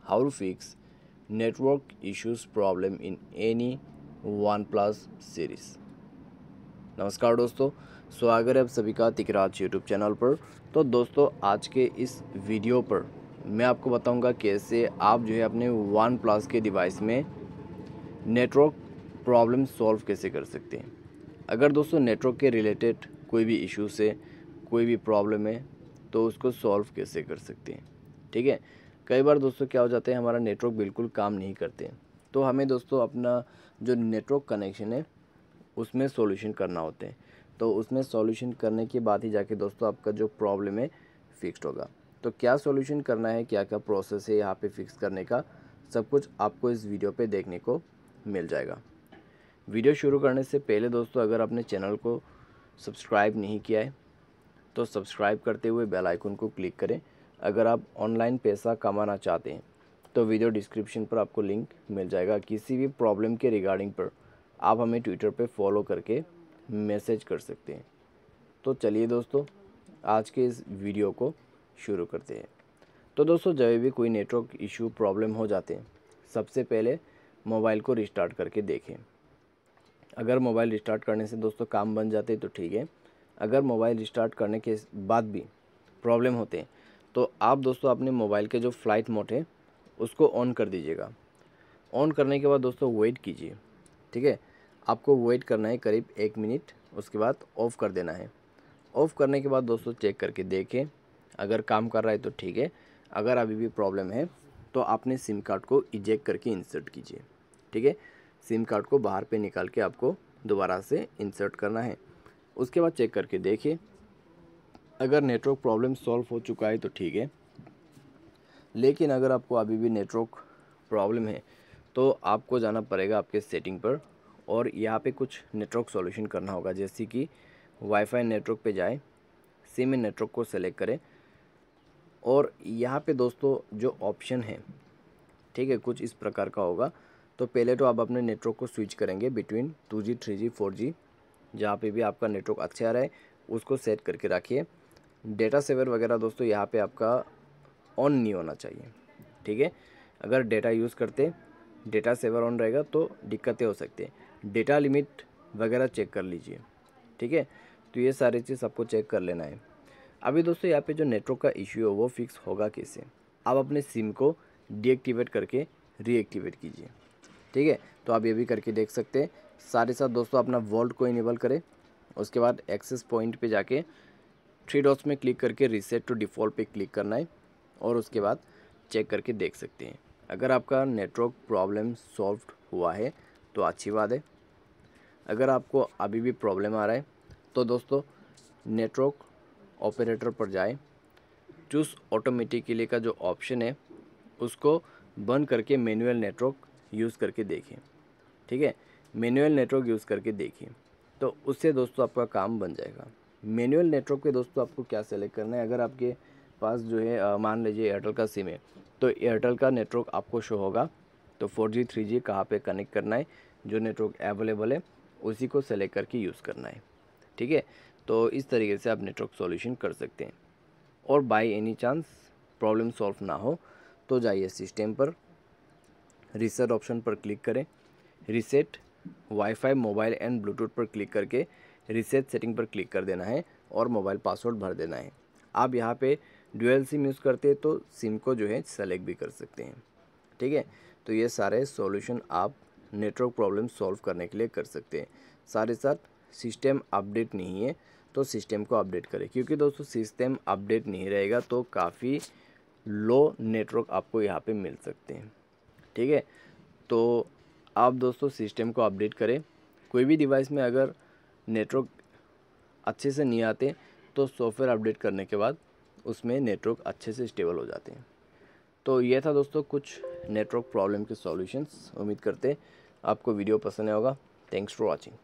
how to fix network issues problem in any OnePlus series। नमस्कार दोस्तों, स्वागत है आप सभी का तिकराज यूट्यूब चैनल पर। तो दोस्तों, आज के इस वीडियो पर मैं आपको बताऊंगा कैसे आप जो है अपने OnePlus के डिवाइस में नेटवर्क प्रॉब्लम सॉल्व कैसे कर सकते हैं। अगर दोस्तों नेटवर्क के रिलेटेड कोई भी इशू से कोई भी प्रॉब्लम है तो उसको सॉल्व कैसे कर सकते हैं। ठीक है, कई बार दोस्तों क्या हो जाता है, हमारा नेटवर्क बिल्कुल काम नहीं करते, तो हमें दोस्तों अपना जो नेटवर्क कनेक्शन है उसमें सॉल्यूशन करना होता है। तो उसमें सॉल्यूशन करने के बाद ही जाके दोस्तों आपका जो प्रॉब्लम है फिक्स्ड होगा। तो क्या सॉल्यूशन करना है, क्या क्या प्रोसेस है यहाँ पे फिक्स करने का, सब कुछ आपको इस वीडियो पे देखने को मिल जाएगा। वीडियो शुरू करने से पहले दोस्तों, अगर आपने चैनल को सब्सक्राइब नहीं किया है तो सब्सक्राइब करते हुए बेल आइकन को क्लिक करें। अगर आप ऑनलाइन पैसा कमाना चाहते हैं तो वीडियो डिस्क्रिप्शन पर आपको लिंक मिल जाएगा। किसी भी प्रॉब्लम के रिगार्डिंग पर आप हमें ट्विटर पे फॉलो करके मैसेज कर सकते हैं। तो चलिए दोस्तों, आज के इस वीडियो को शुरू करते हैं। तो दोस्तों, जब भी कोई नेटवर्क इशू प्रॉब्लम हो जाते हैं, सबसे पहले मोबाइल को रिस्टार्ट करके देखें। अगर मोबाइल रिस्टार्ट करने से दोस्तों काम बन जाते तो ठीक है। अगर मोबाइल रिस्टार्ट करने के बाद भी प्रॉब्लम होते हैं तो आप दोस्तों अपने मोबाइल के जो फ्लाइट मोड है उसको ऑन कर दीजिएगा। ऑन करने के बाद दोस्तों वेट कीजिए। ठीक है, आपको वेट करना है करीब 1 मिनट, उसके बाद ऑफ़ कर देना है। ऑफ़ करने के बाद दोस्तों चेक करके देखें, अगर काम कर रहा है तो ठीक है। अगर अभी भी प्रॉब्लम है तो आपने सिम कार्ड को इजेक्ट करके इंसर्ट कीजिए। ठीक है, सिम कार्ड को बाहर पे निकाल के आपको दोबारा से इंसर्ट करना है। उसके बाद चेक करके देखिए, अगर नेटवर्क प्रॉब्लम सॉल्व हो चुका है तो ठीक है। लेकिन अगर आपको अभी भी नेटवर्क प्रॉब्लम है तो आपको जाना पड़ेगा आपके सेटिंग पर और यहाँ पे कुछ नेटवर्क सॉल्यूशन करना होगा। जैसे कि वाईफाई नेटवर्क पे जाएं, सिम नेटवर्क को सेलेक्ट करें और यहाँ पे दोस्तों जो ऑप्शन है, ठीक है, कुछ इस प्रकार का होगा। तो पहले तो आप अपने नेटवर्क को स्विच करेंगे बिटवीन 2G 3G 4G, जहाँ पे भी आपका नेटवर्क अच्छा आ रहा है उसको सेट करके रखिए। डेटा सेवर वगैरह दोस्तों यहाँ पे आपका ऑन नहीं होना चाहिए। ठीक है, अगर डेटा यूज़ करते डेटा सेवर ऑन रहेगा तो दिक्कतें हो सकती है। डेटा लिमिट वगैरह चेक कर लीजिए। ठीक है, तो ये सारी चीज़ आपको चेक कर लेना है। अभी दोस्तों यहाँ पे जो नेटवर्क का इश्यू है वो फिक्स होगा कैसे। आप अपने सिम को डीएक्टिवेट करके रीएक्टिवेट कीजिए। ठीक है, तो आप ये भी करके देख सकते हैं। साथ ही साथ दोस्तों अपना वॉल्ट को इनेबल करें। उसके बाद एक्सेस पॉइंट पे जाके 3 डॉट्स में क्लिक करके रीसेट टू डिफ़ॉल्ट पे क्लिक करना है और उसके बाद चेक करके देख सकते हैं। अगर आपका नेटवर्क प्रॉब्लम सॉल्व हुआ है तो अच्छी बात है। अगर आपको अभी भी प्रॉब्लम आ रहा है तो दोस्तों नेटवर्क ऑपरेटर पर जाएं, चूज़ ऑटोमेटिकली का जो ऑप्शन है उसको बंद करके मैनुअल नेटवर्क यूज़ करके देखें। ठीक है, मैनुअल नेटवर्क यूज़ करके देखिए, तो उससे दोस्तों आपका काम बन जाएगा। मैनुअल नेटवर्क पे दोस्तों आपको क्या सेलेक्ट करना है, अगर आपके पास जो है मान लीजिए एयरटेल का सिम है तो एयरटेल का नेटवर्क आपको शो होगा। तो 4G 3G कहाँ पे कनेक्ट करना है, जो नेटवर्क अवेलेबल है उसी को सेलेक्ट करके यूज़ करना है। ठीक है, तो इस तरीके से आप नेटवर्क सॉल्यूशन कर सकते हैं। और by any chance problem solve ना हो तो जाइए सिस्टम पर, रीसेट ऑप्शन पर क्लिक करें। Reset wifi mobile and Bluetooth पर क्लिक करके रीसेट सेटिंग पर क्लिक कर देना है और मोबाइल पासवर्ड भर देना है। आप यहाँ पे ड्यूअल सिम यूज़ करते हैं तो सिम को जो है सेलेक्ट भी कर सकते हैं। ठीक है, तो ये सारे सॉल्यूशन आप नेटवर्क प्रॉब्लम सॉल्व करने के लिए कर सकते हैं। साथ ही साथ सिस्टम अपडेट नहीं है तो सिस्टम को अपडेट करें, क्योंकि दोस्तों सिस्टम अपडेट नहीं रहेगा तो काफ़ी लो नेटवर्क आपको यहाँ पे मिल सकते हैं। ठीक है, तो आप दोस्तों सिस्टम को अपडेट करें। कोई भी डिवाइस में अगर नेटवर्क अच्छे से नहीं आते तो सॉफ्टवेयर अपडेट करने के बाद उसमें नेटवर्क अच्छे से स्टेबल हो जाते हैं। तो ये था दोस्तों कुछ नेटवर्क प्रॉब्लम के सॉल्यूशंस। उम्मीद करते हैं आपको वीडियो पसंद आया होगा। Thanks for watching.